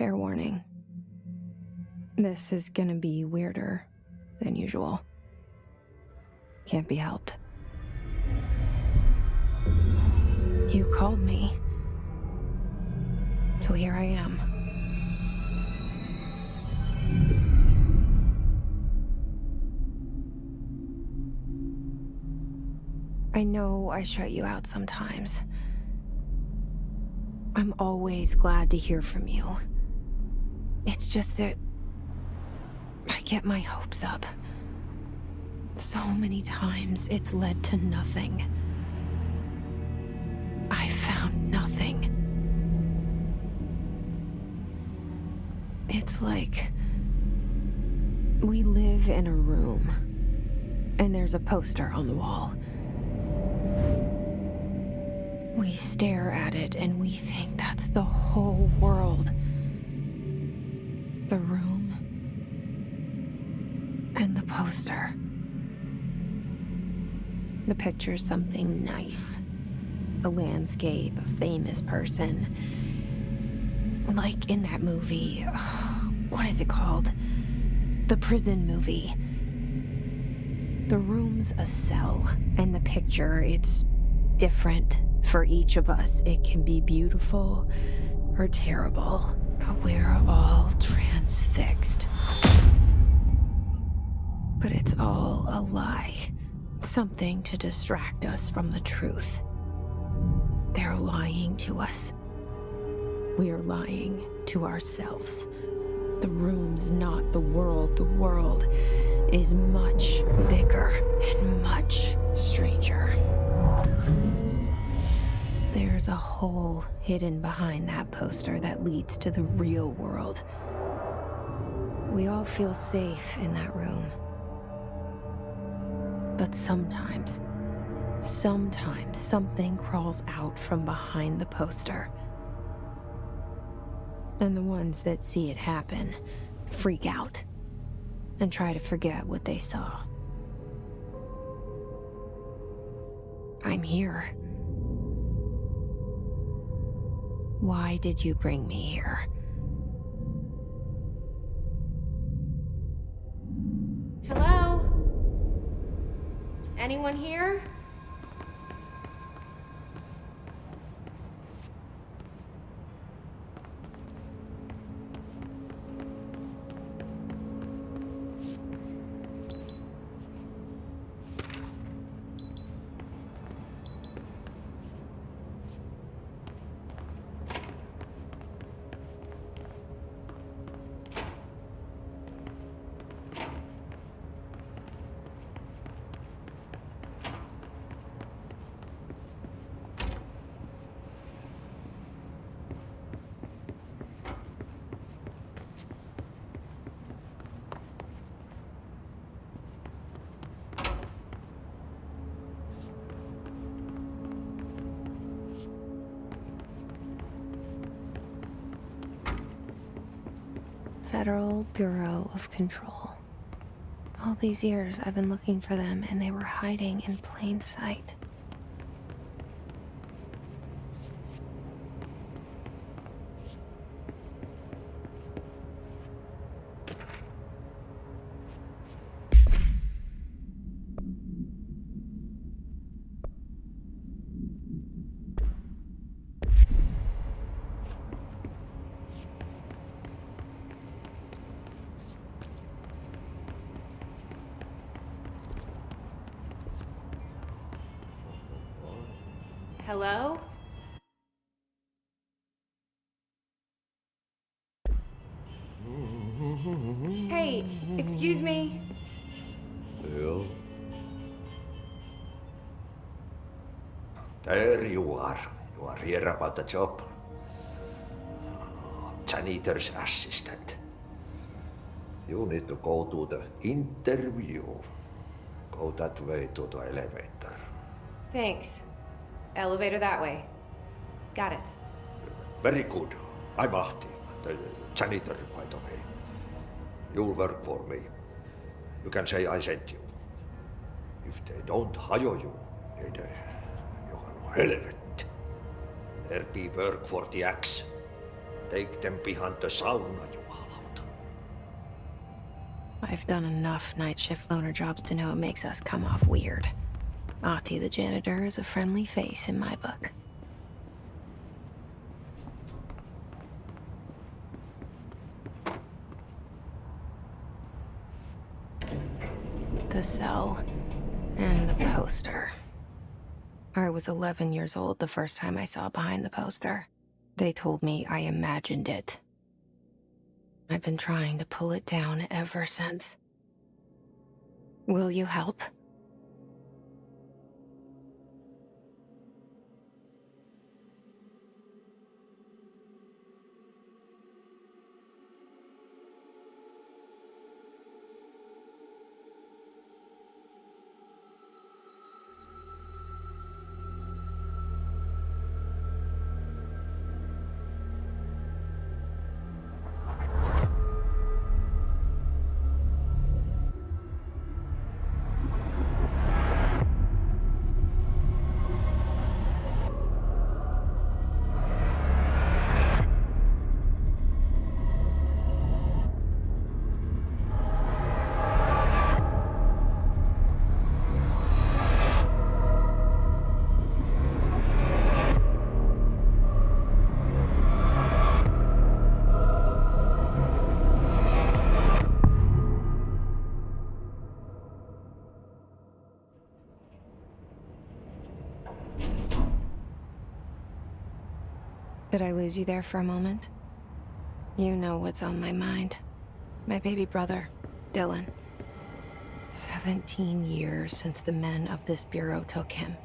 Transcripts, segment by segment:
Fair warning. This is gonna be weirder than usual. Can't be helped. You called me. So here I am. I know I shut you out sometimes. I'm always glad to hear from you. It's just that I get my hopes up. So many times it's led to nothing. I found nothing. It's like we live in a room, and there's a poster on the wall. We stare at it and we think that's the whole world. The room and the poster. The picture's something nice. A landscape, a famous person. Like in that movie, what is it called? The prison movie. The room's a cell, and the picture, it's different for each of us. It can be beautiful or terrible, but we're all transfixed. But it's all a lie. Something to distract us from the truth. They're lying to us. We're lying to ourselves. The room's not the world. The world is much bigger and much stranger. There's a hole hidden behind that poster that leads to the real world. We all feel safe in that room. But sometimes something crawls out from behind the poster. And the ones that see it happen freak out and try to forget what they saw. I'm here. Why did you bring me here? Hello? Anyone here? Federal Bureau of Control. All these years I've been looking for them, and they were hiding in plain sight. Hello? Hey, excuse me. Well, there you are. You are here about the job. Janitor's assistant. You need to go to the interview. Go that way to the elevator. Thanks. Elevator that way. Got it. Very good. I'm Ahti, the janitor, by the way. You'll work for me. You can say I sent you. If they don't hire you, then you're helvet. There be work for the axe. take them behind the sauna, jumalauta. I've done enough night shift loner jobs to know it makes us come off weird. Ahti the janitor is a friendly face in my book. The cell and the poster. I was 11 years old the first time I saw behind the poster. They told me I imagined it. I've been trying to pull it down ever since. Will you help? Did I lose you there for a moment? You know what's on my mind. My baby brother, Dylan. 17 years since the men of this bureau took him.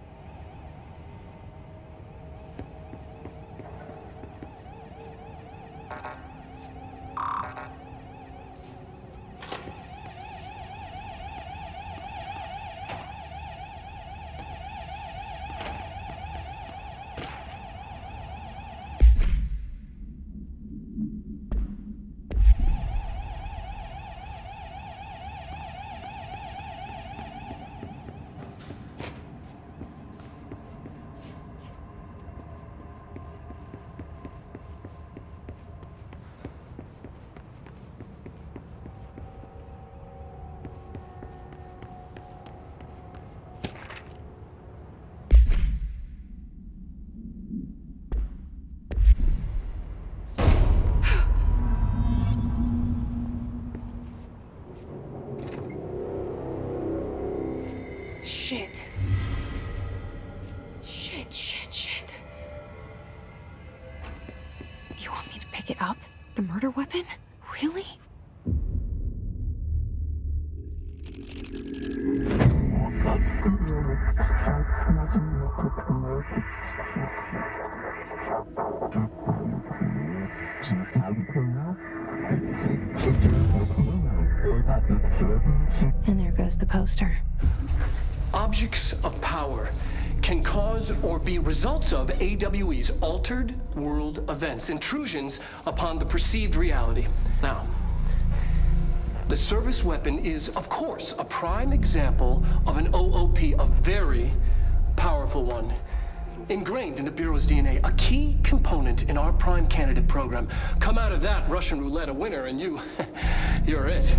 Shit. Shit. You want me to pick it up? The murder weapon? Really? And there goes the poster. Objects of power can cause or be results of AWE's altered world events, intrusions upon the perceived reality. Now, the service weapon is, of course, a prime example of an OOP, a very powerful one. Ingrained in the Bureau's DNA, a key component in our prime candidate program. Come out of that Russian roulette a winner and you're it.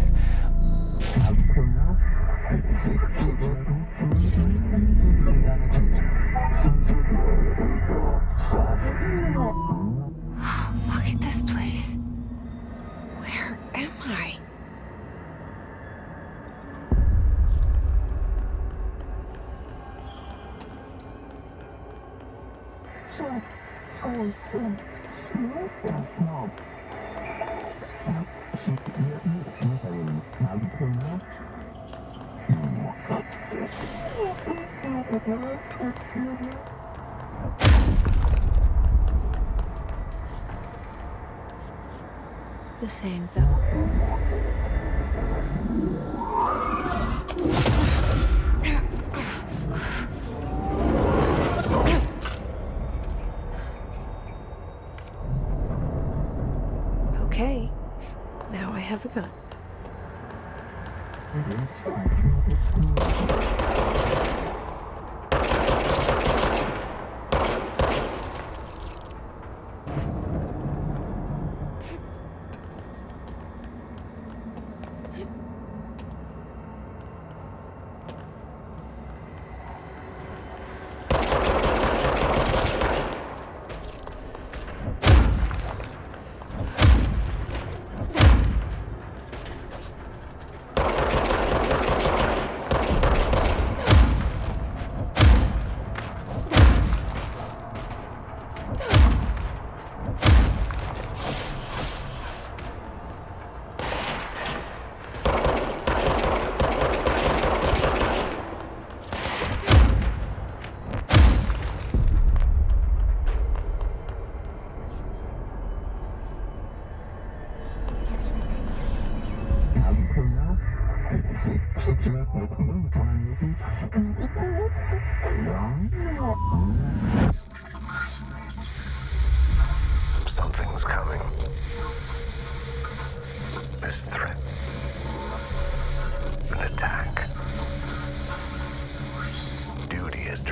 Look at this place. Where am I? The same though. Okay, now I have a gun.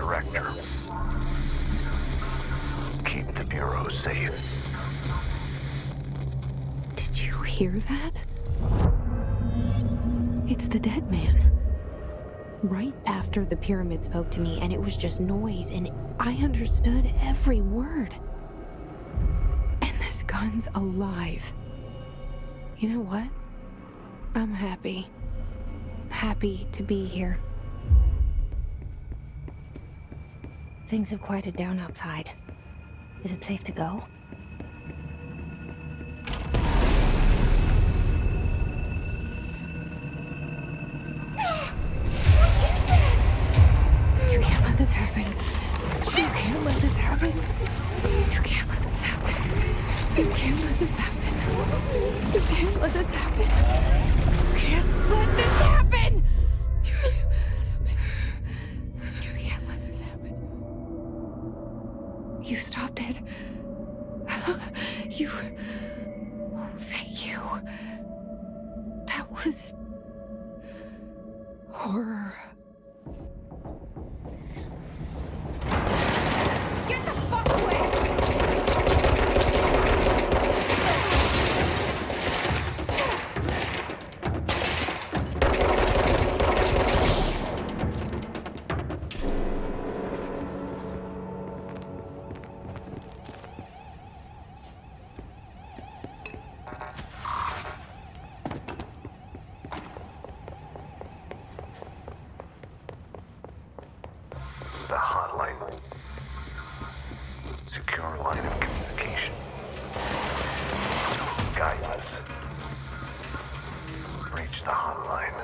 director. Keep the Bureau safe. Did you hear that? It's the dead man. Right after the pyramid spoke to me, and it was just noise, and I understood every word. And this gun's alive. You know what? I'm happy. Happy to be here. Things have quieted down outside. Is it safe to go? You can't let this happen. You can't let this happen. You can't let this happen. You can't let this happen. You can't let this happen. You can't let this happen. You can't let this happen. You can't let this happen. You stopped it. You... Oh, thank you. That was... horror. Get the fuck away! The hotline. Secure line of communication. Guidance. Reach the hotline.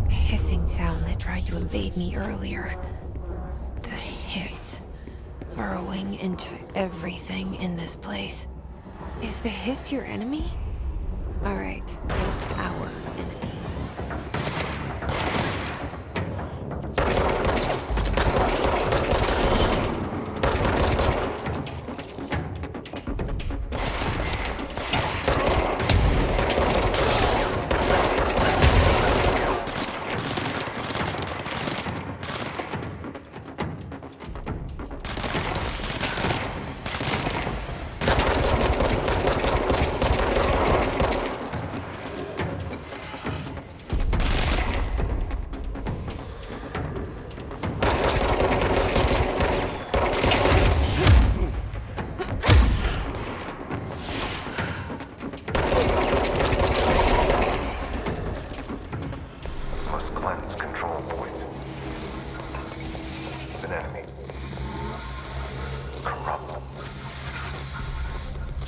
Hissing sound that tried to invade me earlier. The hiss, burrowing into everything in this place. Is the hiss your enemy? Alright, it's our enemy.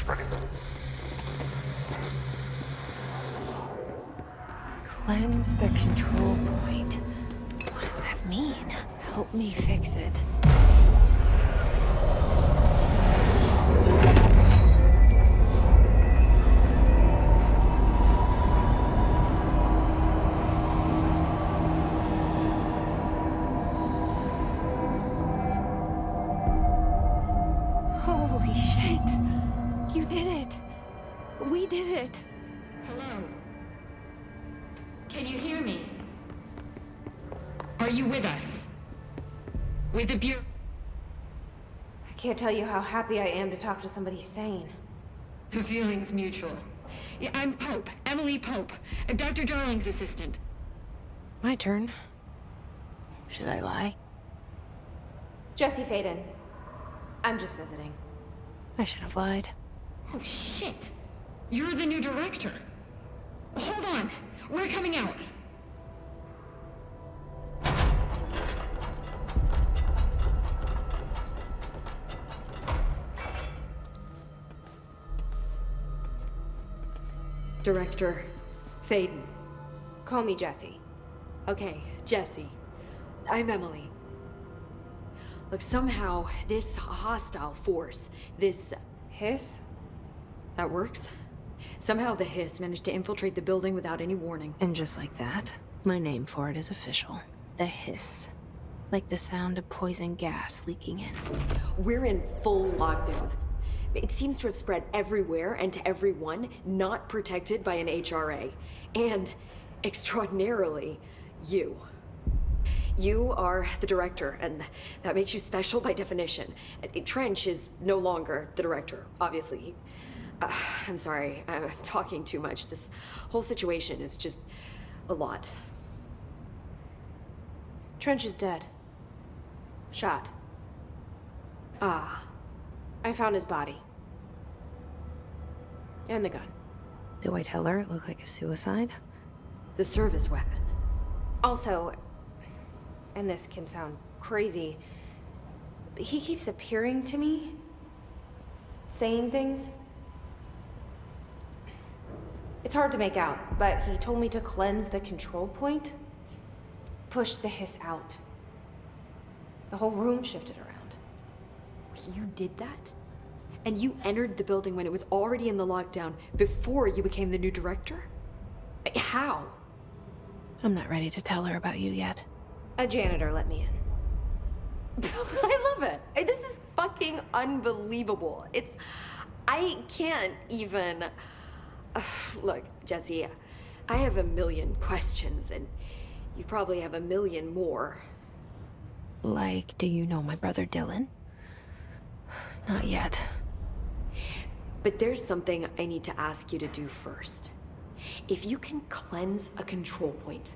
spreading them. Cleanse the control point. What does that mean? Help me fix it. Holy shit! You did it! We did it! Hello? Can you hear me? Are you with us? With the Bureau? I can't tell you how happy I am to talk to somebody sane. The feeling's mutual. Yeah, I'm Pope, Emily Pope, Dr. Darling's assistant. My turn. Should I lie? Jesse Faden. I'm just visiting. I should have lied. Oh, shit. You're the new director. Hold on. We're coming out. Director Faden. Call me Jesse. Okay, Jesse. I'm Emily. Look, somehow this hostile force, this... Hiss? that works? Somehow the Hiss managed to infiltrate the building without any warning. And just like that, my name for it is official. The hiss. Like the sound of poison gas leaking in. We're in full lockdown. It seems to have spread everywhere and to everyone not protected by an HRA. And, extraordinarily, you. You are the director, and that makes you special by definition. Trench is no longer the director, obviously. I'm sorry, I'm talking too much. This whole situation is just a lot. Trench is dead. Shot. Ah. I found his body. And the gun. Do I tell her it looked like a suicide? The service weapon. Also, and this can sound crazy, but he keeps appearing to me, saying things. It's hard to make out, but he told me to cleanse the control point, push the hiss out. The whole room shifted around. You did that? And you entered the building when it was already in the lockdown before you became the new director? How? I'm not ready to tell her about you yet. A janitor let me in. I love it. This is fucking unbelievable. I can't even... Look, Jesse, I have a million questions, and you probably have a million more. Like, do you know my brother Dylan? Not yet. But there's something I need to ask you to do first. If you can cleanse a control point,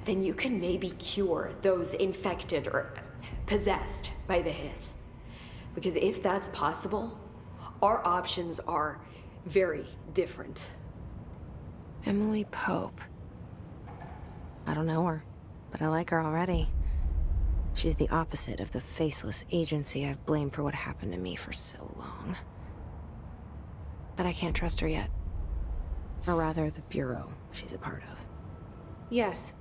then you can maybe cure those infected or possessed by the hiss. Because if that's possible, our options are very different. Emily Pope. I don't know her, but I like her already. She's the opposite of the faceless agency I've blamed for what happened to me for so long. But I can't trust her yet. Or rather, the Bureau she's a part of. Yes.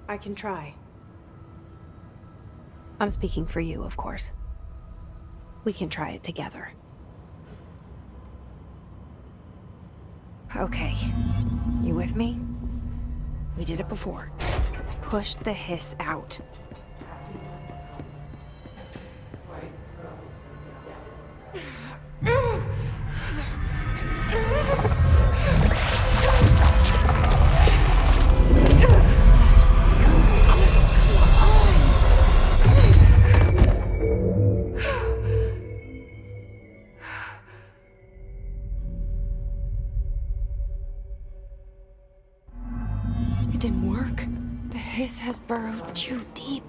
I can try. I'm speaking for you, of course. We can try it together. Okay. You with me? We did it before. Push the hiss out. It didn't work. The hiss has burrowed too deep.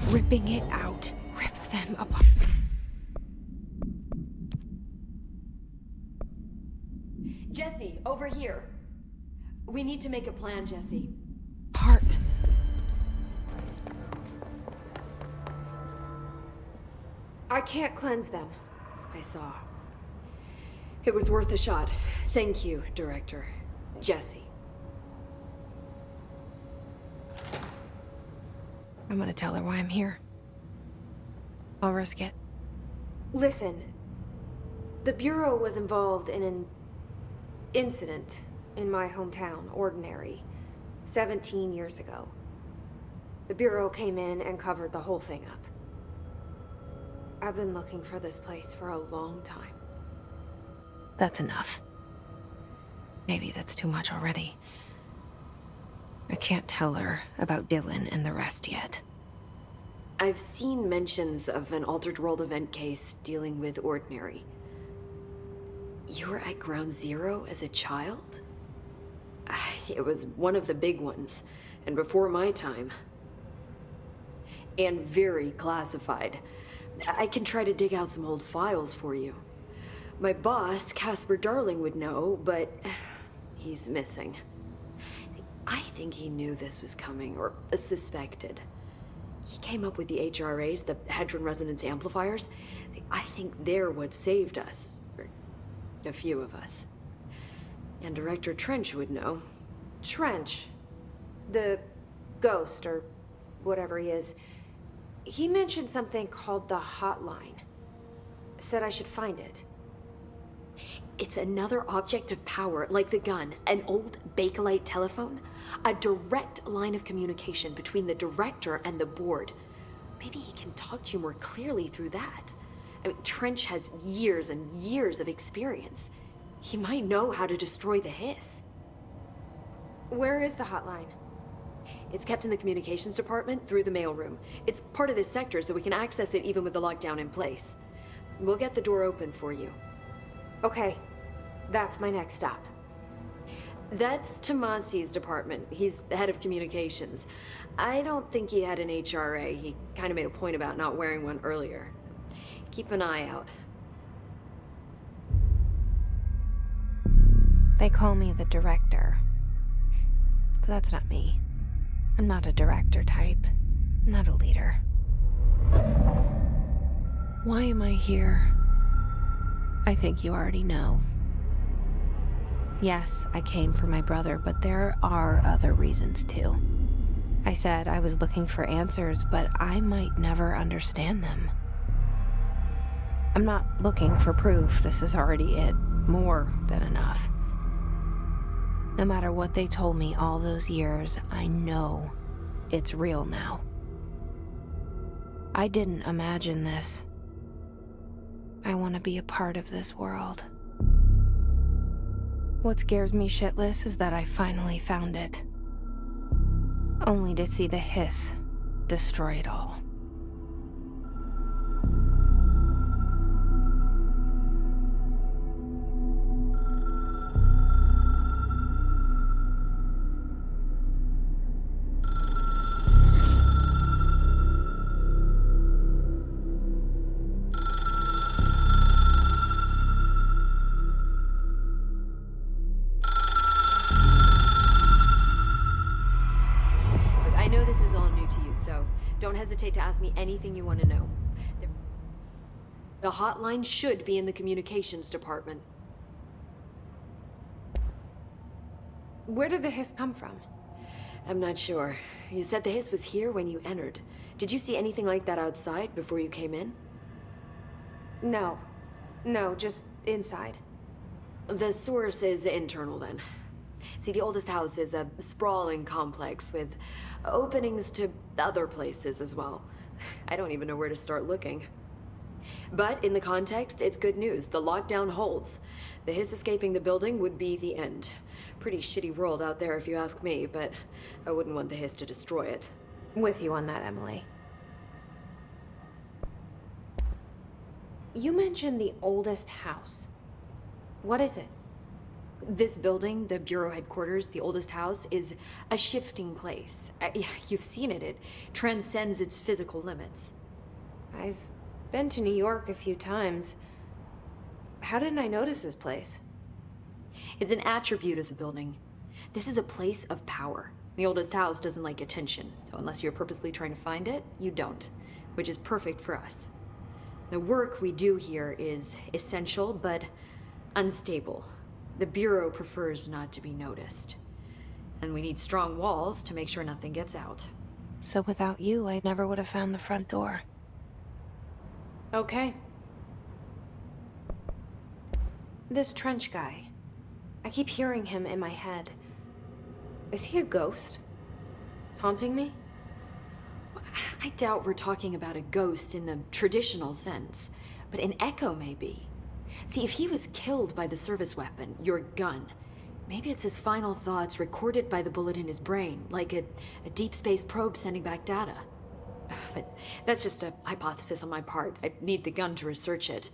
Ripping it out rips them apart. Jesse, over here. We need to make a plan, Jesse. Apart. I can't cleanse them. I saw. It was worth a shot. Thank you, Director. Jesse. I'm gonna tell her why I'm here. I'll risk it. Listen, the Bureau was involved in an incident in my hometown, Ordinary, 17 years ago. The Bureau came in and covered the whole thing up. I've been looking for this place for a long time. That's enough. Maybe that's too much already. I can't tell her about Dylan and the rest yet. I've seen mentions of an Altered World event case dealing with Ordinary. You were at Ground Zero as a child? It was one of the big ones, and before my time. And very classified. I can try to dig out some old files for you. My boss, Casper Darling, would know, but he's missing. I think he knew this was coming, or suspected. He came up with the HRAs, the Hadron Resonance Amplifiers. I think they're what saved us. Or a few of us. And Director Trench would know. Trench, the ghost, or whatever he is, he mentioned something called the Hotline. Said I should find it. It's another object of power, like the gun, an old Bakelite telephone. A direct line of communication between the director and the board. Maybe he can talk to you more clearly through that. I mean, Trench has years and years of experience. He might know how to destroy the Hiss. Where is the Hotline? It's kept in the communications department through the mailroom. It's part of this sector, so we can access it even with the lockdown in place. We'll get the door open for you. Okay, that's my next stop. That's Tomasi's department. He's the head of communications. I don't think he had an HRA. He kind of made a point about not wearing one earlier. Keep an eye out. They call me the director. But that's not me. I'm not a director type. I'm not a leader. Why am I here? I think you already know. Yes, I came for my brother, but there are other reasons too. I said I was looking for answers, but I might never understand them. I'm not looking for proof. This is already it. More than enough. No matter what they told me all those years, I know it's real now. I didn't imagine this. I want to be a part of this world. What scares me shitless is that I finally found it. Only to see the Hiss destroy it all. Don't hesitate to ask me anything you want to know. The hotline should be in the communications department. Where did the Hiss come from? I'm not sure. You said the Hiss was here when you entered. Did you see anything like that outside before you came in? No, just inside. The source is internal then. See, the oldest house is a sprawling complex with openings to other places as well. I don't even know where to start looking. But in the context, it's good news. The lockdown holds. The Hiss escaping the building would be the end. Pretty shitty world out there if you ask me, but I wouldn't want the Hiss to destroy it. With you on that, Emily. You mentioned the oldest house. What is it? This building, the Bureau headquarters, the oldest house, is a shifting place. You've seen it. It transcends its physical limits. I've been to New York a few times. How didn't I notice this place? It's an attribute of the building. This is a place of power. The oldest house doesn't like attention, so unless you're purposely trying to find it, you don't, which is perfect for us. The work we do here is essential, but Unstable. The Bureau prefers not to be noticed. And we need strong walls to make sure nothing gets out. So without you, I never would have found the front door. Okay. This Trench guy. I keep hearing him in my head. Is he a ghost? Haunting me? I doubt we're talking about a ghost in the traditional sense, but an echo maybe. See, if he was killed by the service weapon, your gun, maybe it's his final thoughts recorded by the bullet in his brain, like a deep space probe sending back data. But that's just a hypothesis on my part. I'd need the gun to research it.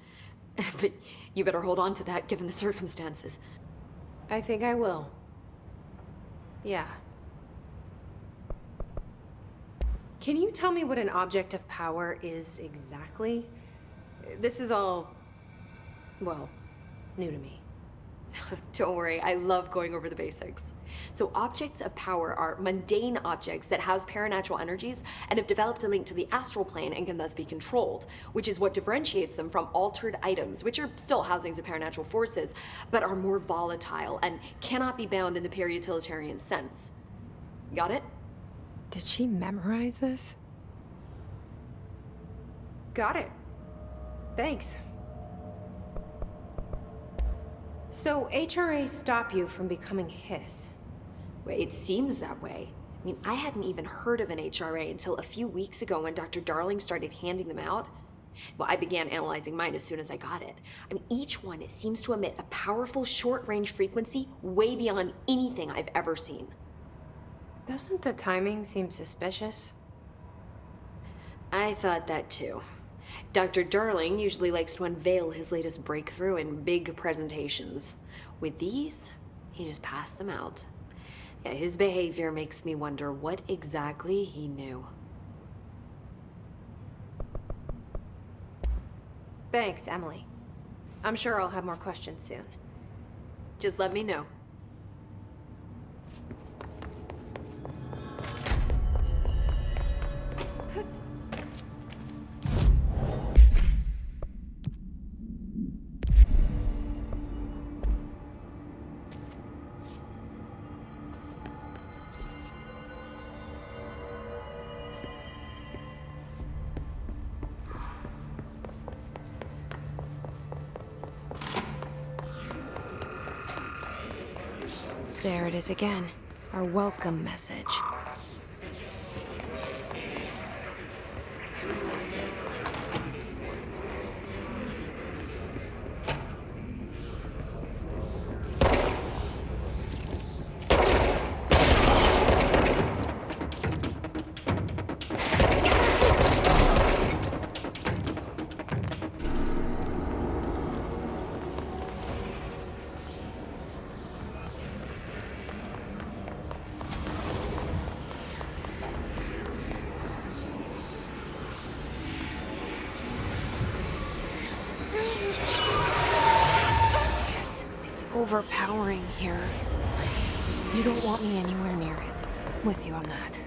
But you better hold on to that given the circumstances. I think I will. Yeah. Can you tell me what an object of power is exactly? This is all, well, new to me. Don't worry, I love going over the basics. So objects of power are mundane objects that house paranatural energies and have developed a link to the astral plane and can thus be controlled, which is what differentiates them from altered items, which are still housings of paranatural forces, but are more volatile and cannot be bound in the peri-utilitarian sense. Got it? Did she memorize this? Got it. Thanks. So HRA stop you from becoming Hiss? Well, it seems that way. I mean, I hadn't even heard of an HRA until a few weeks ago when Dr. Darling started handing them out. Well, I began analyzing mine as soon as I got it. I mean, each one seems to emit a powerful short-range frequency way beyond anything I've ever seen. Doesn't the timing seem suspicious? I thought that too. Dr. Darling usually likes to unveil his latest breakthrough in big presentations. With these, he just passed them out. Yeah, his behavior makes me wonder what exactly he knew. Thanks, Emily. I'm sure I'll have more questions soon. Just let me know. There it is again. Our welcome message. Overpowering here. You don't want me anywhere near it. With you on that.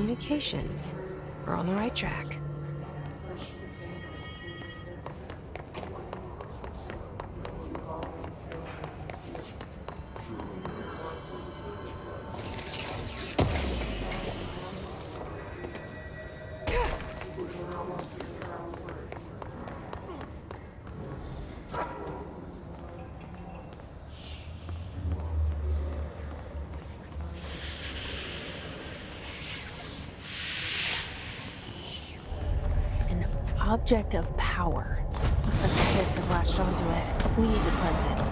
communications. We're on the right track. Object of power. Looks like the Hiss have latched onto it. We need to cleanse it.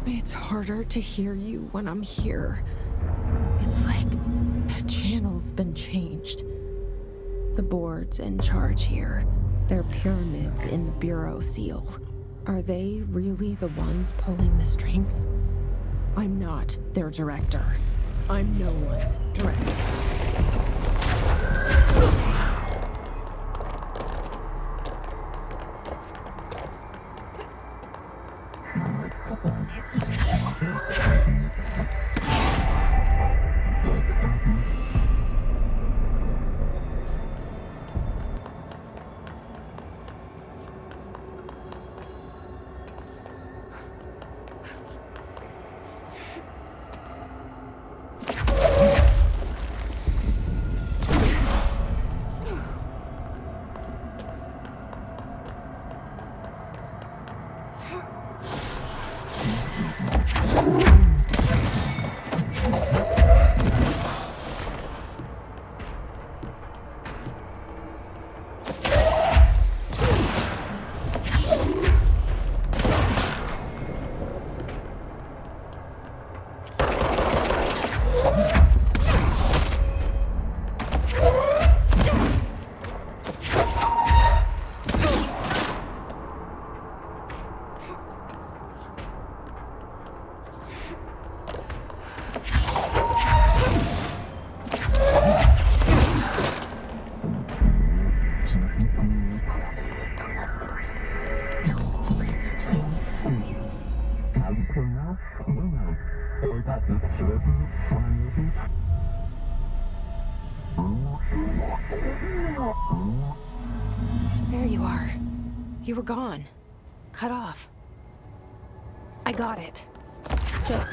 It's harder to hear you when I'm here. It's like the channel's been changed. The board's in charge here. They're pyramids in the Bureau seal. Are they really the ones pulling the strings? I'm not their director. I'm no one's director. There you are. You were gone. Cut off. I got it. Just...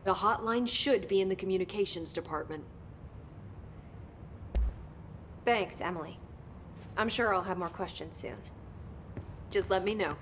The hotline should be in the communications department. Thanks, Emily. I'm sure I'll have more questions soon. Just let me know.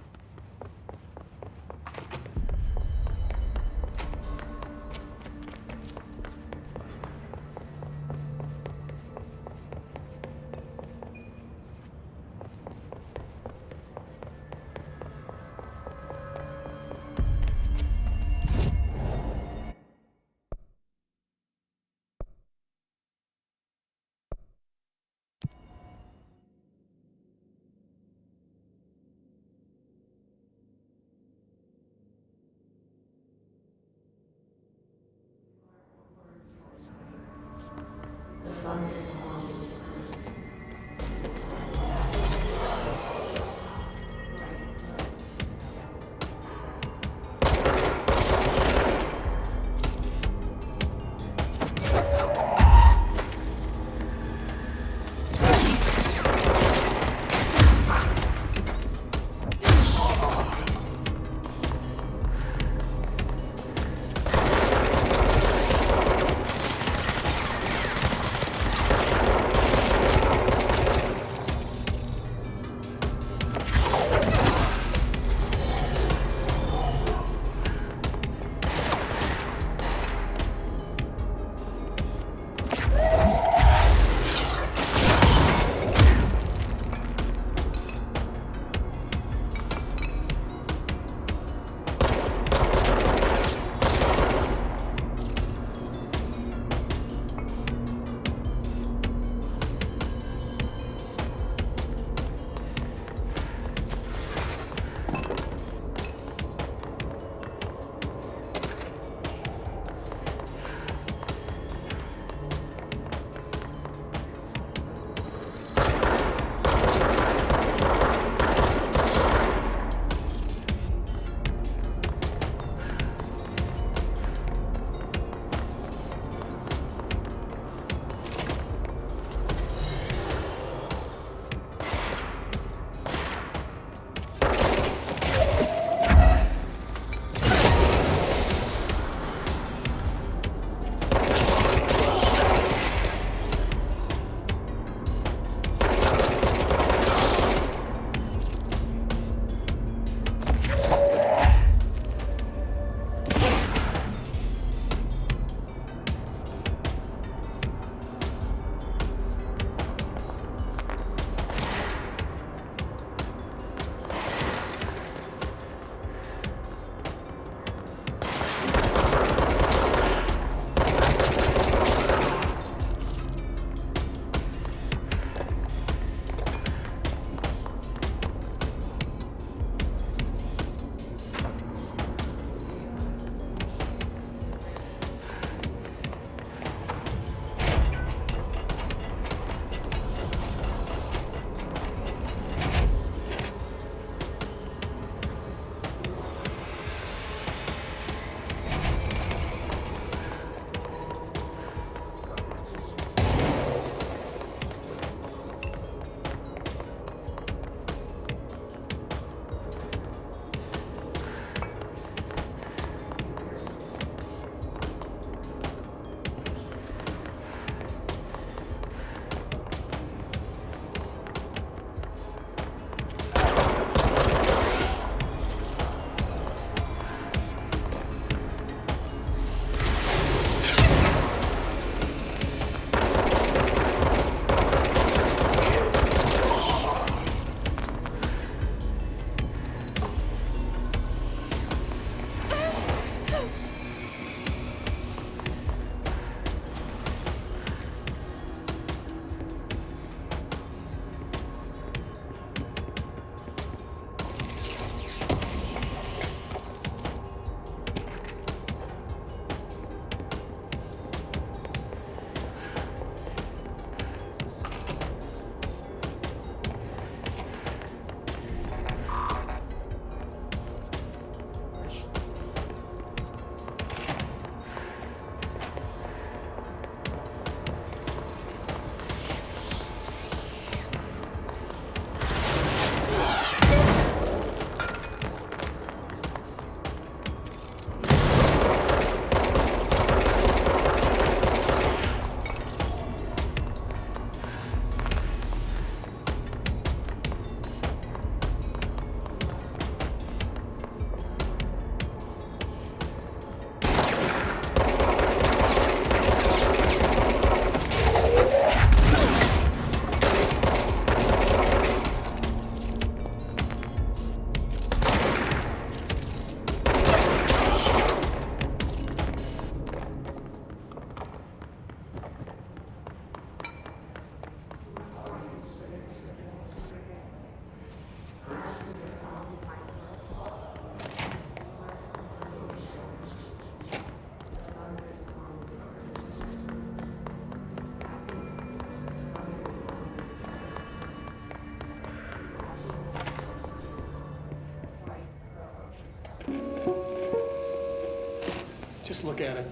Just look at it.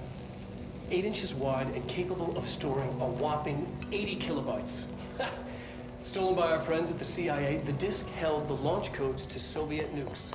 8 inches wide and capable of storing a whopping 80 kilobytes. Stolen by our friends at the CIA, the disk held the launch codes to Soviet nukes.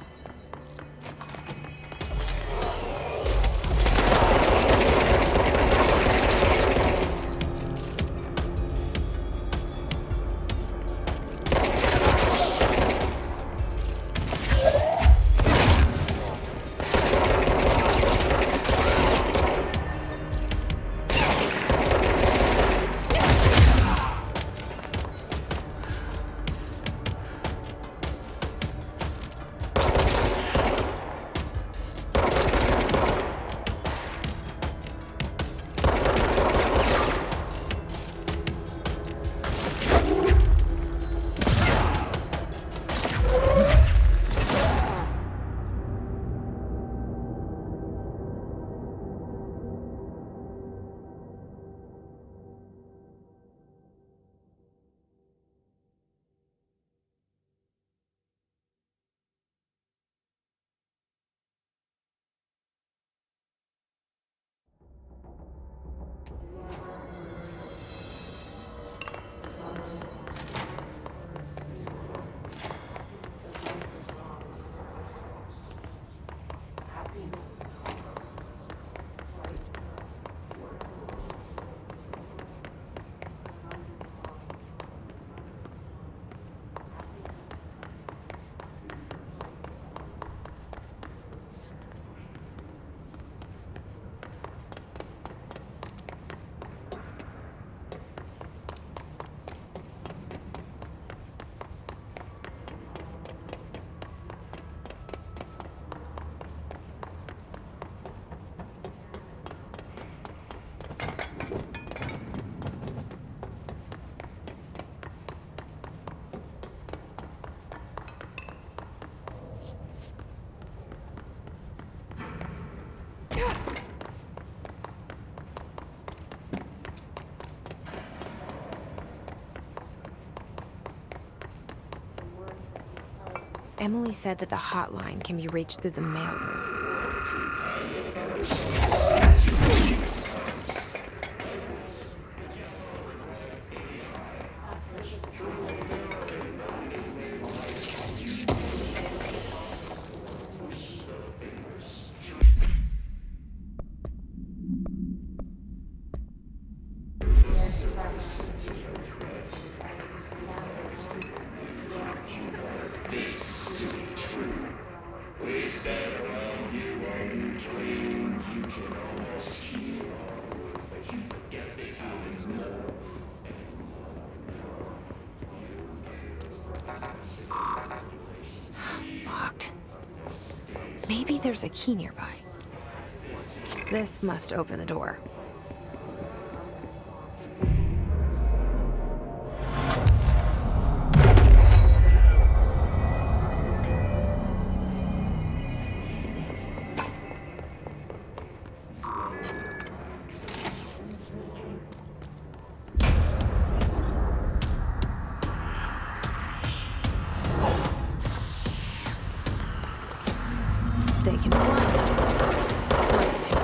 Emily said that the hotline can be reached through the mailroom. Locked. Maybe there's a key nearby. This must open the door. They can fly. Great.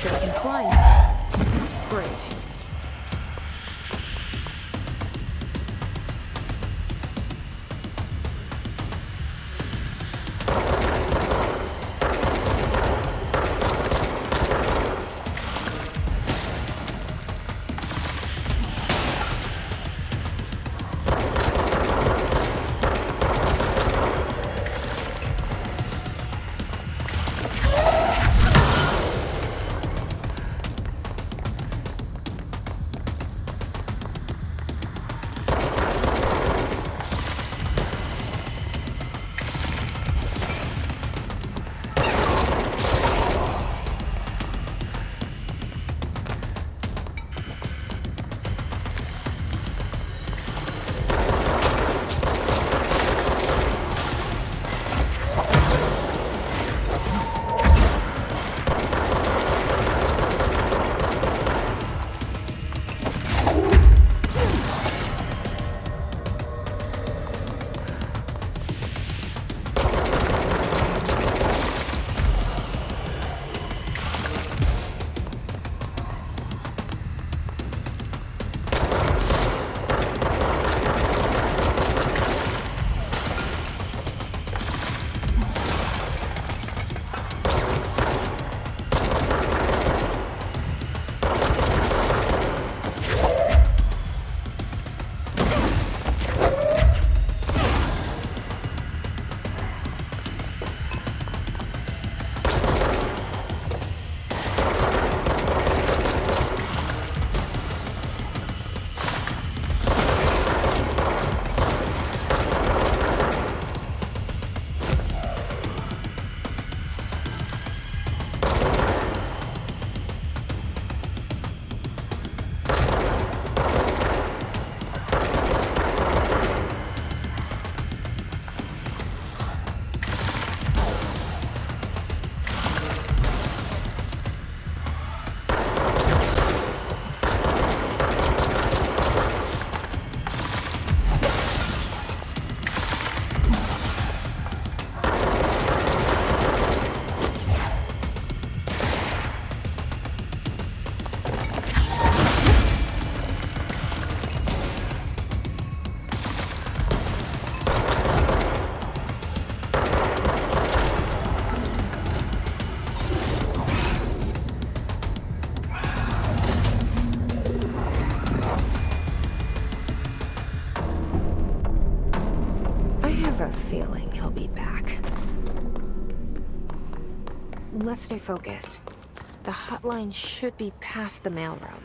They can fly now. Great. a feeling he'll be back. Let's stay focused. The hotline should be past the mailroom.